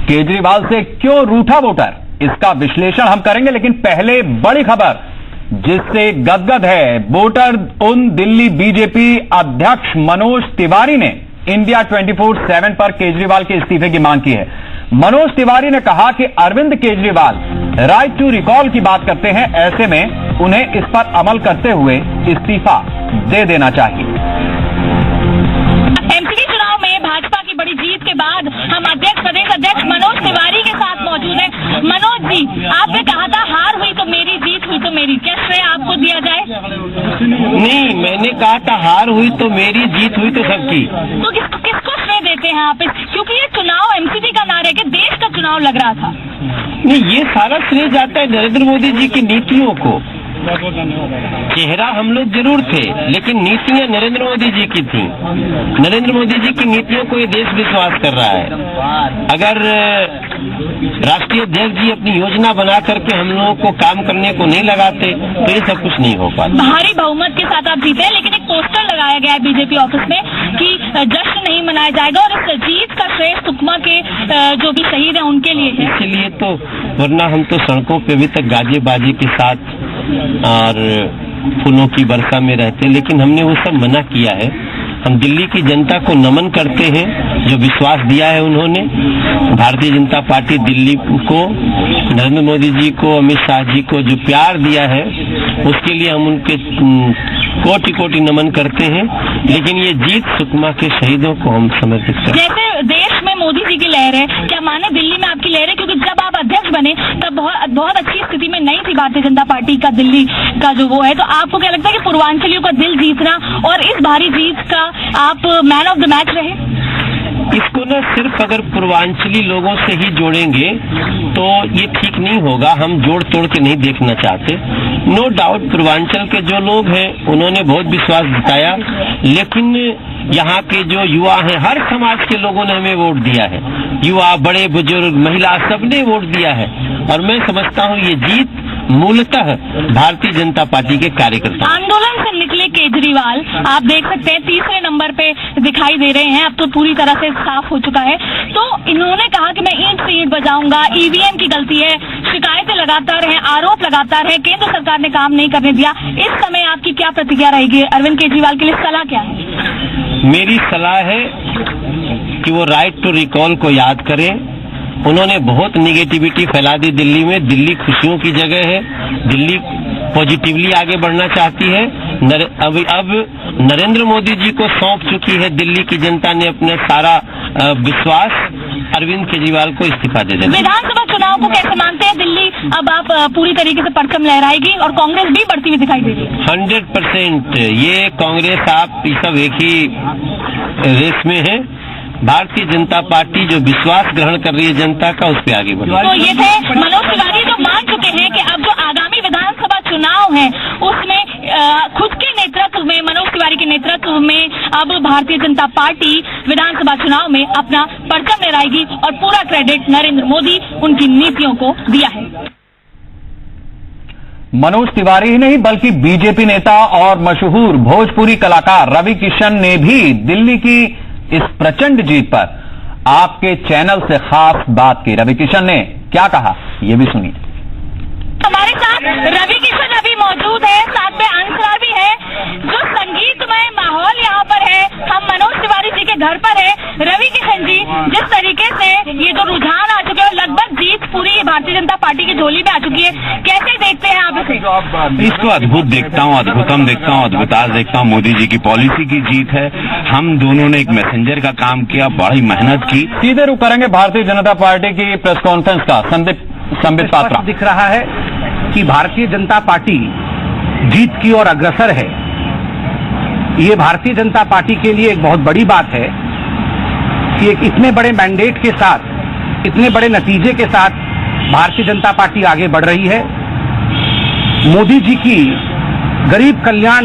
केजरीवाल से क्यों रूठा वोटर, इसका विश्लेषण हम करेंगे। लेकिन पहले बड़ी खबर जिससे गदगद है वोटर, उन दिल्ली बीजेपी अध्यक्ष मनोज तिवारी ने इंडिया 24/7 पर केजरीवाल के इस्तीफे की मांग की है। मनोज तिवारी ने कहा कि Arvind Kejriwal right to recall की बात करते हैं, ऐसे में उन्हें इस पर अमल करते हुए इस्तीफा दे देना चाहिए। एमपी चुनाव में भाजपा की बड़ी जीत के बाद हम प्रदेश अध्यक्ष मनोज तिवारी के साथ मौजूद हैं। मनोज जी, आपने कहा था हार हुई तो मेरी, जीत हुई तो मेरी, क्या श्रेय आपको दिया जाए? नहीं, मैंने कहा था हार हुई तो मेरी, जीत हुई तो सबकी। तो किसको श्रेय देते हैं आप? क्योंकि ये चुनाव एमसीपी का नारे के देश का चुनाव लग रहा था। नहीं, ये सारा श्रेय जाता है नरेंद्र मोदी जी की नीतियों को। चेहरा हम लोग जरूर थे, लेकिन नीतियां नरेंद्र मोदी जी की थी। नरेंद्र मोदी जी की नीतियों को ये देश विश्वास कर रहा है। अगर राष्ट्रीय अध्यक्ष जी अपनी योजना बना करके हम लोगों को काम करने को नहीं लगाते तो ये सब कुछ नहीं हो पाता। भारी बहुमत के साथ आप जीते, लेकिन एक पोस्टर लगाया गया है बीजेपी ऑफिस में कि जश्न नहीं मनाया जाएगा और इस जीत का श्रेय सुकमा के जो भी शहीद हैं उनके लिए है। इसलिए तो, वरना हम तो सड़कों पे अभी तक गाजेबाजी के साथ और फूलों की वर्षा में रहते, लेकिन हमने वो सब मना किया है। हम दिल्ली की जनता को नमन करते हैं, जो विश्वास दिया है उन्होंने। भारतीय जनता पार्टी दिल्ली को, नरेंद्र मोदी जी को, अमित शाह जी को जो प्यार दिया है उसके लिए हम उनके कोटि कोटि नमन करते हैं। लेकिन ये जीत सुकमा के शहीदों को हम समर्पित करते हैं। जैसे देश में मोदी जी की लहर है, क्या माने दिल्ली में आपकी लहर है? क्योंकि जब आप अध्यक्ष बने तब बहुत अच्छी स्थिति में नहीं थी भारतीय जनता पार्टी का दिल्ली का जो वो है, तो आपको क्या लगता है कि पूर्वांचलियों का दिल जीतना और इस भारी जीत का आप मैन ऑफ द मैच रहे? इसको न सिर्फ अगर पूर्वांचली लोगों से ही जोड़ेंगे तो ये ठीक नहीं होगा। हम जोड़ तोड़ के नहीं देखना चाहते। नो डाउट पूर्वांचल के जो लोग हैं उन्होंने बहुत विश्वास जताया, लेकिन यहाँ के जो युवा हैं, हर समाज के लोगों ने हमें वोट दिया है। युवा, बड़े बुजुर्ग, महिला, सबने वोट दिया है। और मैं समझता हूँ ये जीत मूलतः भारतीय जनता पार्टी के कार्यकर्ता। आंदोलन से निकले केजरीवाल आप देख सकते हैं तीसरे नंबर पे दिखाई दे रहे हैं। अब तो पूरी तरह से साफ हो चुका है। तो इन्होंने कहा कि मैं ईंट से ईंट बजाऊंगा, ईवीएम की गलती है, शिकायतें लगातार हैं, आरोप लगातार है, केंद्र सरकार ने काम नहीं करने दिया। इस समय आपकी क्या प्रतिक्रिया रहेगी? अरविंद केजरीवाल के लिए सलाह क्या है? मेरी सलाह है कि वो राइट टू रिकॉल को याद करें। उन्होंने बहुत निगेटिविटी फैला दी दिल्ली में। दिल्ली खुशियों की जगह है, दिल्ली पॉजिटिवली आगे बढ़ना चाहती है। अब नरेंद्र मोदी जी को सौंप चुकी है दिल्ली की जनता ने अपना सारा विश्वास। अरविंद केजरीवाल को इस्तीफा दे देना। विधानसभा चुनाव को कैसे मानते हैं? दिल्ली अब आप पूरी तरीके से परचम लहराएगी और कांग्रेस भी बढ़ती हुई दिखाई दे रही है। 100% ये कांग्रेस, आप सब एक ही रेस में है। भारतीय जनता पार्टी जो विश्वास ग्रहण कर रही है जनता का, उस पर आगे बढ़ रही है। तो ये थे मनोज तिवारी जो मान चुके हैं कि अब जो आगामी विधानसभा चुनाव है उसमें खुद के नेतृत्व में, मनोज तिवारी के नेतृत्व में अब भारतीय जनता पार्टी विधानसभा चुनाव में अपना परचम लहराएगी और पूरा क्रेडिट नरेंद्र मोदी उनकी नीतियों को दिया है। मनोज तिवारी ही नहीं बल्कि बीजेपी नेता और मशहूर भोजपुरी कलाकार रवि किशन ने भी दिल्ली की इस प्रचंड जीत पर आपके चैनल से खास बात की। रवि किशन ने क्या कहा, ये भी सुनिए। हमारे साथ रवि किशन अभी मौजूद है, साथ में अंसरार भी है। जो संगीतमय माहौल यहाँ पर है, हम मनोज तिवारी जी के घर पर है। रवि किशन जी, जिस तरीके से ये जो रुझान आ चुके हैं, लगभग जीत पूरी भारतीय जनता पार्टी की झोली में आ चुकी है, कैसे देखते हैं आप इसे? इसको अद्भुत देखता हूँ, अद्भुतम देखता हूँ, अद्भुतास देखता हूँ। मोदी जी की पॉलिसी की जीत है। हम दोनों ने एक मैसेंजर का काम किया, बड़ी मेहनत की। सीधे रुख करेंगे भारतीय जनता पार्टी की प्रेस कॉन्फ्रेंस का। संबित पात्रा। दिख रहा है कि भारतीय जनता पार्टी जीत की ओर अग्रसर है। ये भारतीय जनता पार्टी के लिए एक बहुत बड़ी बात है कि एक इतने बड़े मैंडेट के साथ, इतने बड़े नतीजे के साथ भारतीय जनता पार्टी आगे बढ़ रही है। मोदी जी की गरीब कल्याण